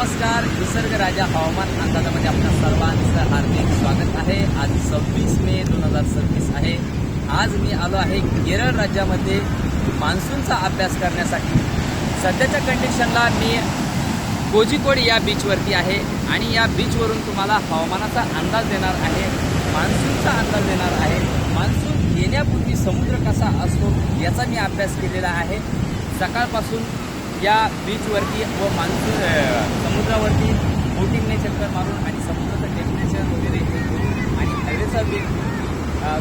नमस्कार. निसर्ग राजा हवामान अंदाजामध्ये आपल्या सर्वांचं हार्दिक स्वागत आहे. आज 26 मे 2026 आहे. आज मी आलो आहे केरळ राज्यामध्ये मान्सूनचा अभ्यास करण्यासाठी. सध्याच्या कंडिशनला मी कोझिकोड या बीचवरती आहे आणि या बीचवरून तुम्हाला हवामानाचा अंदाज देणार आहे, मान्सूनचा अंदाज देणार आहे. मान्सून येण्यापूर्वी समुद्र कसा असतो याचा मी अभ्यास केलेला आहे. सकाळपासून या बीचवरती व मान्सून समुद्रावरती बोटिंगने चक्कर मारून आणि समुद्राचं टेम्परेचर वगैरे हे करून आणि हवेचा वेग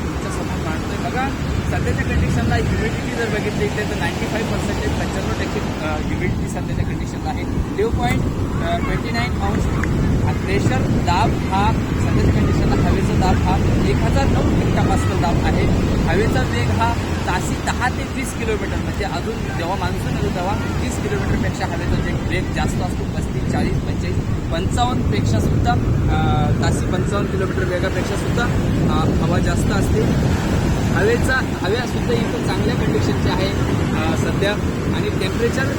तुमच्यासमोर मांडतोय. बघा, सध्याच्या कंडिशनला ह्युमिडिटी जर बघितली तर 95% 95% ह्युमिडिटी सध्याच्या कंडिशनला आहे. ड्यू पॉईंट 29 अंश. प्रेशर दाब हा सध्याच्या कंडिशनला हवेचा दाब हा 1009 हेक्टोपास्कल दाब आहे. हवेचा वेग हा ताशी 10 ते 30 किलोमीटर, म्हणजे अजून जेव्हा मान्सून येतो तेव्हा 30 किलोमीटरपेक्षा हवेचा वेग जास्त असतो. 35, 40, 45, 55पेक्षा सुद्धा ताशी 55 किलोमीटर वेगापेक्षा सुद्धा हवा जास्त असते. हव्यासुद्धा इथं चांगल्या कंडिशनचे आहे सध्या. आणि टेम्परेचर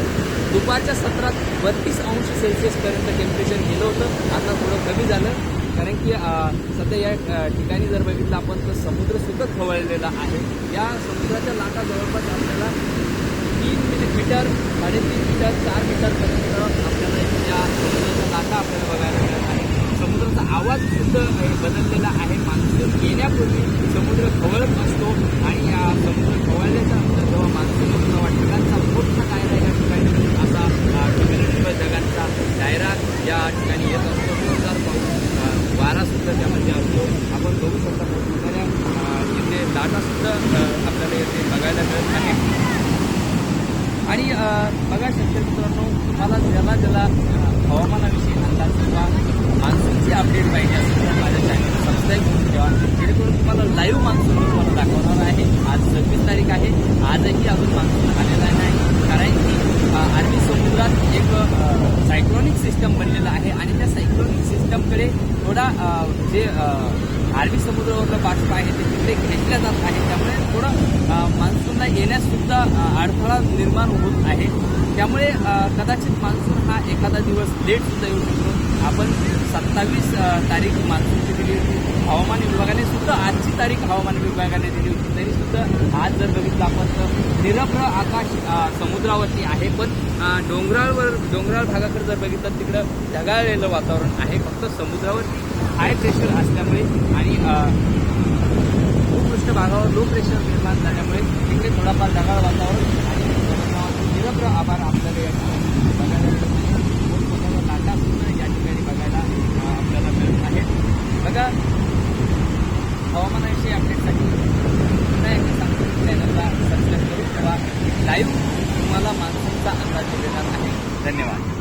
दुपारच्या सत्रात 32 अंश सेल्सिअसपर्यंत टेम्परेचर गेलं होतं. आता थोडं कमी झालं, कारण की सध्या या ठिकाणी जर बघितलं आपण तर समुद्रसुद्धा खवळलेला आहे. या समुद्राच्या लाटा जवळपास आपल्याला 3 मीटर, 3.5 मीटर, 4 मीटरपर्यंत आपल्याला या समुद्राच्या लाटा आपल्याला बघायला मिळत आहे. समुद्राचा आवाज सुद्धा बदललेला आहे. मान्सून येण्यापूर्वी समुद्र खवळत असतो आणि या समुद्र खवळल्याच्या नंतर जेव्हा मान्सून येतो तेव्हा ढगांचा मोठा डायरा या ठिकाणी असा कम्युनिटी ढगांचा डायरा या ठिकाणी येत असतो. जोरदार पाऊस, वारासुद्धा त्यामध्ये असतो. आपण बघू शकता मोठमोठ्या इथे लाटासुद्धा आपल्याला येथे बघायला मिळत आहे. आणि बघा शेतकरी मित्रांनो, तुम्हाला ज्याला हवामानाविषयी अंदाज किंवा मान्सूनची अपडेट पाहिजे असेल तर माझ्या चॅनलला सबस्क्राईब करून ठेवा, जेणेकरून तुम्हाला लाईव्ह मान्सून तुम्हाला दाखवणार आहे. आज 26 तारीख आहे. आजही अजून मान्सून आलेला नाही, कारण की अरबी समुद्रात एक सायक्लोनिक सिस्टम बनलेला आहे आणि त्या सायक्लोनिक सिस्टमकडे थोडा जे अरबी समुद्रावरलं बाष्प आहे ते तिकडे खेचल्या जात आहे. त्यामुळे थोडं मान्सूनला येण्याससुद्धा अडथळा निर्माण होत आहे. त्यामुळे कदाचित मान्सून हा एखादा दिवस लेटसुद्धा येऊ शकतो. आपण 27 तारीख मान्सूनची दिली होती हवामान विभागाने सुद्धा. आजची तारीख हवामान विभागाने दिली होती, तरीसुद्धा आज जर बघितलं आपण तर निरभ्र आकाश समुद्रावरती आहे. पण डोंगराळ भागाकडे जर बघितलं तिकडं ढगाळलेलं वातावरण आहे. फक्त समुद्रावरती हाय प्रेशर असल्यामुळे आणि भूपृष्ठ भागावर लो प्रेशर निर्माण झाल्यामुळे तिकडे थोडाफार ढगाळ वातावरण आणि निरभ्र आभार आपल्याला या ठिकाणी बघायला मिळत आहे. मोठमोठ्या लाटासुद्धा या ठिकाणी बघायला आपल्याला मिळत आहेत. बघा, हवामानाविषयी अपडेटसाठी पुन्हा एकदा सांगतो, चॅनलला सबस्क्राईब करून ठेवा. लाईव्ह तुम्हाला मान्सूनचा अंदाज देणार आहे. धन्यवाद.